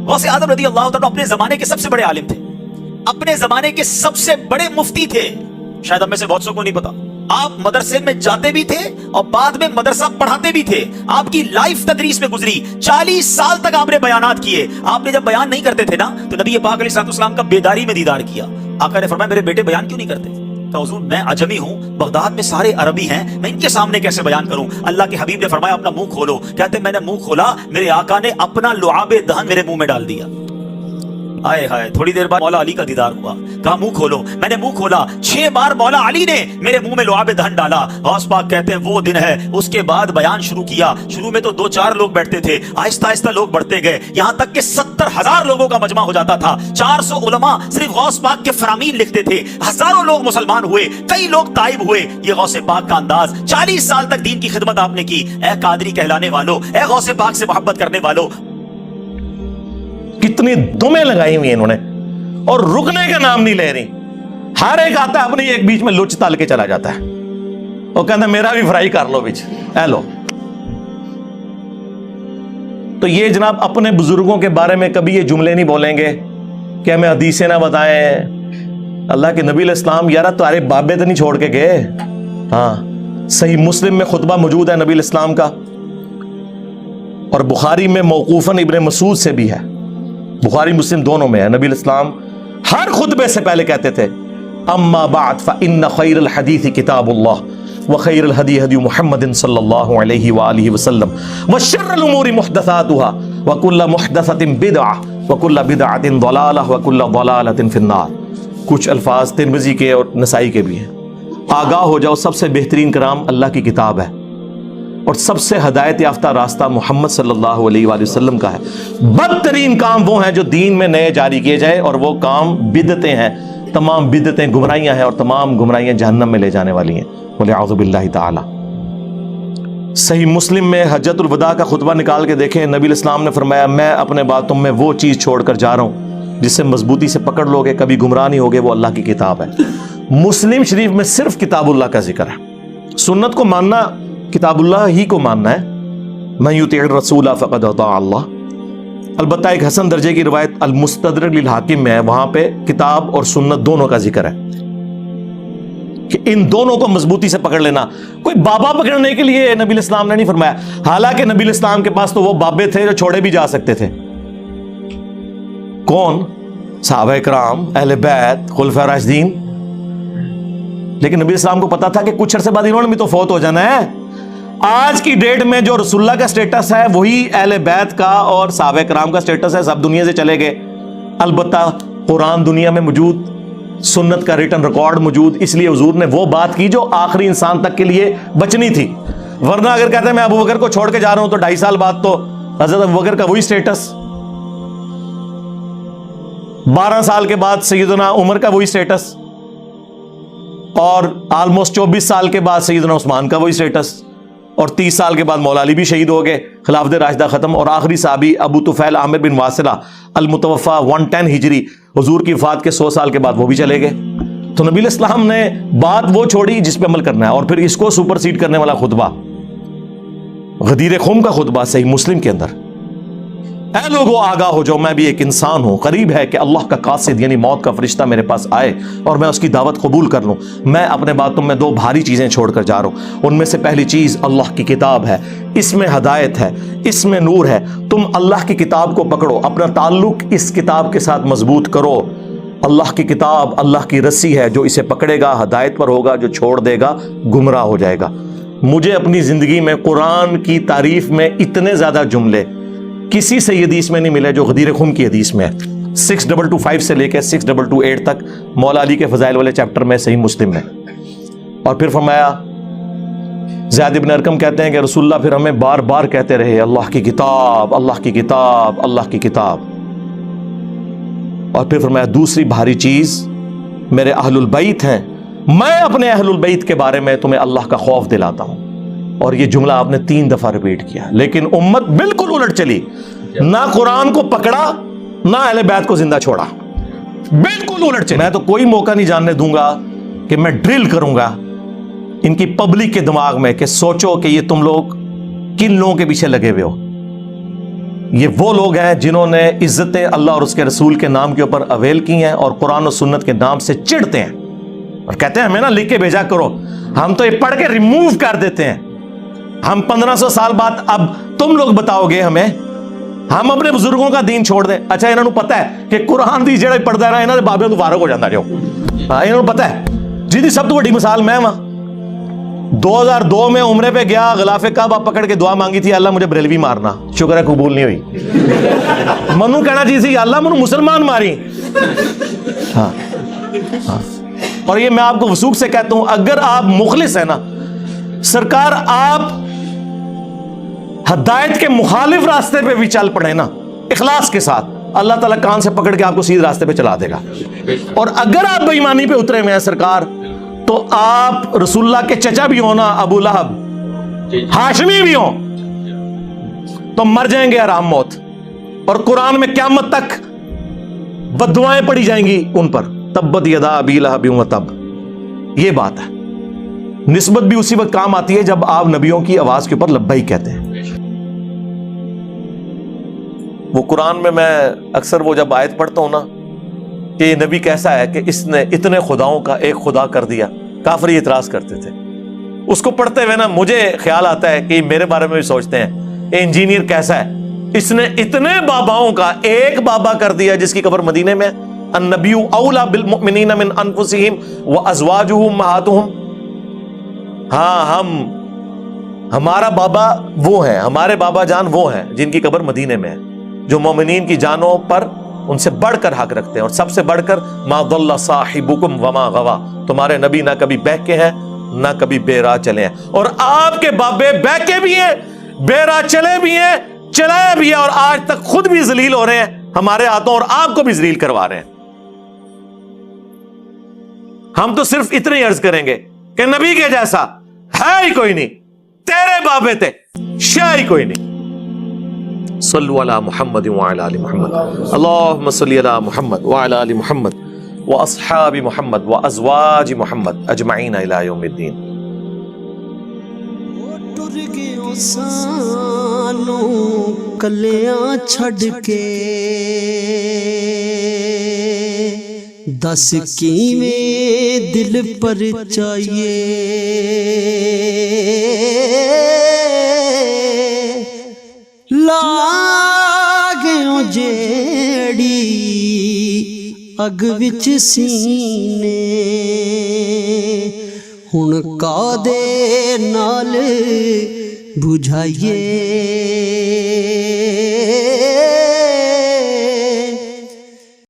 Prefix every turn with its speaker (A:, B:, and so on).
A: غوث اعظم رضی اللہ تعالیٰ اپنے زمانے کے سب سے بڑے عالم تھے، اپنے زمانے کے سب سے بڑے مفتی تھے. شاید ہم میں سے بہت سو کو نہیں پتا. آپ مدرسے میں جاتے بھی تھے اور بعد میں مدرسہ پڑھاتے بھی تھے. آپ کی لائف تدریس میں گزری. 40 سال تک آپ نے بیانات کیے. آپ نے جب بیان نہیں کرتے تھے نا تو نبی پاک علیہ السلام کا بیداری میں دیدار کیا. آقا نے فرمایا میرے بیٹے بیان کیوں نہیں کرتے؟ تو حضور میں عجمی ہوں، بغداد میں سارے عربی ہیں، میں ان کے سامنے کیسے بیان کروں؟ اللہ کے حبیب نے فرمایا اپنا منہ کھولو. کہتے میں نے منہ کھولا، میرے آقا نے اپنا لعاب دہن میرے منہ میں ڈال دیا. آئے ہائے. تھوڑی دیر بعد مولا علی کا دیدار ہوا. کہا منہ کھولو. میں نے منہ کھولا، 6 بار مولا علی نے میرے منہ میں لعاب دہن ڈالا. غوث پاک کہتے ہیں وہ دن ہے. اس کے بعد بیان شروع کیا. شروع میں تو 2-4 لوگ بیٹھتے تھے، آہستہ آہستہ لوگ بڑھتے گئے، یہاں تک کہ 70,000 لوگوں کا مجمع ہو جاتا تھا. 400 علماء صرف غوث پاک کے فرامین لکھتے تھے. ہزاروں لوگ مسلمان ہوئے، کئی لوگ تائب ہوئے. یہ غوث پاک کا انداز. 40 سال تک دین کی خدمت آپ نے کی. اے قادری کہلانے والو، اے غوث پاک سے محبت کرنے والو،
B: کتنی دمیں لگائی ہوئی انہوں نے اور رکنے کا نام نہیں لے رہی. ہر ایک آتا ہے اپنی ایک بیچ میں لچ تل کے چلا جاتا ہے. وہ کہتا ہے میرا بھی فرائی کر لو بیچ. اے لو. تو یہ جناب اپنے بزرگوں کے بارے میں کبھی یہ جملے نہیں بولیں گے کہ ہمیں حدیثیں نہ بتائیں. اللہ کے نبی علیہ السلام یارا تمہارے بابے تو نہیں چھوڑ کے گئے. ہاں صحیح مسلم میں خطبہ موجود ہے نبی علیہ السلام کا، اور بخاری میں موقوفاً ابن مسعود سے بھی ہے. بخاری مسلم دونوں میں ہے. نبی علیہ السلام ہر خطبے سے پہلے کہتے تھے اما بعد فإن خیر الحدیث کتاب اللہ وخیر الہدی ہدی محمد صلی اللہ علیہ وآلہ وسلم وشر الامور محدثاتها وکل محدثۃ بدعہ وکل بدعۃ ضلالہ وکل ضلالۃ فی النار. کچھ الفاظ ترمذی کے اور نسائی کے بھی ہیں. آگاہ ہو جاؤ سب سے بہترین کلام اللہ کی کتاب ہے اور سب سے ہدایت یافتہ راستہ محمد صلی اللہ علیہ وآلہ وسلم کا ہے. بدترین کام وہ ہیں جو دین میں نئے جاری کیے جائے، اور وہ کام بدعتیں ہیں. تمام بدعتیں گمراہیاں ہیں اور تمام گمراہیاں جہنم میں لے جانے والی ہیں. والعیاذ باللہ تعالی. صحیح مسلم میں حجۃ الوداع کا خطبہ نکال کے دیکھیں. نبی علیہ السلام نے فرمایا میں اپنے باتوں میں وہ چیز چھوڑ کر جا رہا ہوں جس سے مضبوطی سے پکڑ لوگے کبھی گمراہ نہیں ہوگے، وہ اللہ کی کتاب ہے. مسلم شریف میں صرف کتاب اللہ کا ذکر ہے. سنت کو ماننا کتاب اللہ ہی کو ماننا ہے. من یطع الرسول فقد اطاع اللہ. البتہ ایک حسن درجے کی روایت المستدرک للحاکم میں ہے، وہاں پہ کتاب اور سنت دونوں کا ذکر ہے کہ ان دونوں کو مضبوطی سے پکڑ لینا. کوئی بابا پکڑنے کے لیے نبی علیہ السلام نے نہیں فرمایا. حالانکہ نبی علیہ السلام کے پاس تو وہ بابے تھے جو چھوڑے بھی جا سکتے تھے. کون؟ صحابہ کرام، اہل بیت، خلفاء راشدین. لیکن نبی السلام کو پتا تھا کہ کچھ عرصے بعد انہوں نے بھی تو فوت ہو جانا ہے. آج کی ڈیٹ میں جو رسول اللہ کا سٹیٹس ہے وہی اہل بیت کا اور صحابہ کرام کا سٹیٹس ہے. سب دنیا سے چلے گئے. البتہ قرآن دنیا میں موجود، سنت کا ریٹن ریکارڈ موجود، اس لیے حضور نے وہ بات کی جو آخری انسان تک کے لیے بچنی تھی. ورنہ اگر کہتے ہیں میں ابو بکر کو چھوڑ کے جا رہا ہوں تو 2.5 سال بعد تو حضرت ابو بکر کا وہی سٹیٹس، 12 سال کے بعد سیدنا عمر کا وہی سٹیٹس، اور آلموسٹ 24 سال کے بعد سیدنا عثمان کا وہی سٹیٹس، اور 30 سال کے بعد مولا علی بھی شہید ہو گئے، خلافت راشدہ ختم، اور آخری صحابی ابو طفیل عامر بن واصلہ المتوفى 110 ہجری حضور کی وفات کے 100 سال کے بعد وہ بھی چلے گئے. تو نبی علیہ السلام نے بات وہ چھوڑی جس پہ عمل کرنا ہے. اور پھر اس کو سپر سیڈ کرنے والا خطبہ، غدیر خم کا خطبہ صحیح مسلم کے اندر، اے لوگوں آگاہ ہو جاؤ میں بھی ایک انسان ہوں، قریب ہے کہ اللہ کا قاصد یعنی موت کا فرشتہ میرے پاس آئے اور میں اس کی دعوت قبول کر لوں. میں اپنے باتوں میں 2 بھاری چیزیں چھوڑ کر جا رہا ہوں. ان میں سے پہلی چیز اللہ کی کتاب ہے. اس میں ہدایت ہے، اس میں نور ہے. تم اللہ کی کتاب کو پکڑو، اپنا تعلق اس کتاب کے ساتھ مضبوط کرو. اللہ کی کتاب اللہ کی رسی ہے، جو اسے پکڑے گا ہدایت پر ہوگا، جو چھوڑ دے گا گمراہ ہو جائے گا. مجھے اپنی زندگی میں قرآن کی تعریف میں اتنے زیادہ جملے کسی سے حدیث میں نہیں ملے جو غدیر خم کی حدیث میں ہے. 6225 سے لے کے 6228 تک مولا علی کے فضائل والے چیپٹر میں صحیح مسلم میں. اور پھر فرمایا، زید بن ارقم کہتے ہیں کہ رسول اللہ پھر ہمیں بار بار کہتے رہے اللہ کی کتاب، اللہ کی کتاب، اللہ کی کتاب. اور پھر فرمایا دوسری بھاری چیز میرے اہل البیت ہیں، میں اپنے اہل البیت کے بارے میں تمہیں اللہ کا خوف دلاتا ہوں. اور یہ جملہ آپ نے 3 دفعہ ریپیٹ کیا. لیکن امت بالکل الٹ چلی، نہ قرآن کو پکڑا نہ اہل بیت کو زندہ چھوڑا، بالکل الٹ چلی. میں تو کوئی موقع نہیں جاننے دوں گا کہ میں ڈرل کروں گا ان کی پبلک کے دماغ میں کہ سوچو کہ یہ تم لوگ کن لوگوں کے پیچھے لگے ہوئے ہو. یہ وہ لوگ ہیں جنہوں نے عزتیں اللہ اور اس کے رسول کے نام کے اوپر اویل کی ہیں اور قرآن و سنت کے نام سے چڑھتے ہیں اور کہتے ہیں ہمیں نا لکھ کے بھیجا کرو, ہم تو یہ پڑھ کے ریموو کر دیتے ہیں. ہم 1500 سال بعد اب تم لوگ بتاؤ گے ہمیں, ہم اپنے بزرگوں کا دین چھوڑ دیں. اچھا انہوں نے پتا ہے کہ قرآن دی جڑا پڑھدا ہے نا, انہاں دے بابے تو فارغ ہو جاندا جو. ہاں انہوں نے پتا ہے. جی دی سب تو بڑی مثال میں وہاں 2002 میں عمرے پہ گیا, غلاف کعبہ پکڑ کے دعا مانگی تھی, اللہ مجھے بریلوی مارنا, شکر ہے قبول نہیں ہوئی. منو کہنا چاہیے سی اللہ منو مسلمان ماری. ہاں اور یہ میں آپ کو وثوق سے کہتا ہوں, اگر آپ مخلص ہیں نا, سرکار آپ ہدایت کے مخالف راستے پہ بھی چل پڑے نا اخلاص کے ساتھ, اللہ تعالیٰ کان سے پکڑ کے آپ کو سیدھے راستے پہ چلا دے گا. اور اگر آپ بے ایمانی پہ اترے ہوئے ہیں سرکار, تو آپ رسول اللہ کے چچا بھی ہو نا, ابو لہب ہاشمی بھی ہو, تو مر جائیں گے آرام موت. اور قرآن میں قیامت تک بددعائیں پڑی جائیں گی ان پر, تبت یدا ابی لہب وتب. یہ بات ہے. نسبت بھی اسی وقت کام آتی ہے جب آپ نبیوں کی آواز کے اوپر لبیک کہتے ہیں. وہ قرآن میں اکثر وہ جب آیت پڑھتا ہوں نا کہ یہ نبی کیسا ہے کہ اس نے اتنے خداؤں کا ایک خدا کر دیا, کافر یہ اعتراض کرتے تھے. اس کو پڑھتے ہوئے نا مجھے خیال آتا ہے کہ میرے بارے میں بھی سوچتے ہیں, یہ انجینئر کیسا ہے, اس نے اتنے باباؤں کا ایک بابا کر دیا جس کی قبر مدینے میں. النبی اولا بالمؤمنین من انفسہم وازواجہ امہاتہم. ہاں ہمارا بابا وہ ہیں, ہمارے بابا جان وہ ہیں جن کی قبر مدینے میں ہے, جو مومنین کی جانوں پر ان سے بڑھ کر حق رکھتے ہیں. اور سب سے بڑھ کر ما ضل صاحبکم وما غوا, تمہارے نبی نہ کبھی بہکے ہیں نہ کبھی بے راہ چلے ہیں. اور آپ کے بابے بہکے بھی ہیں, بے راہ چلے بھی ہیں, چلایا بھی ہے, اور آج تک خود بھی ذلیل ہو رہے ہیں ہمارے ہاتھوں, اور آپ کو بھی ذلیل کروا رہے ہیں. ہم تو صرف اتنی عرض کریں گے کہ نبی کے جیسا ہے ہی کوئی نہیں, تیرے بابے تھے شاہ ہی کوئی نہیں. صلو علی محمد وعلی آل محمد, اللہم صلی علی محمد وعلی آل محمد واصحاب محمد وازواج محمد اجمعین الی یوم الدین.
C: ٹر گئے سانوں کلیاں چھڈ کے, دس کیویں دل پر چاہیے, لاگیوں جیڑی اگ وچ سینے, ہن کا دے نال بجھائیے.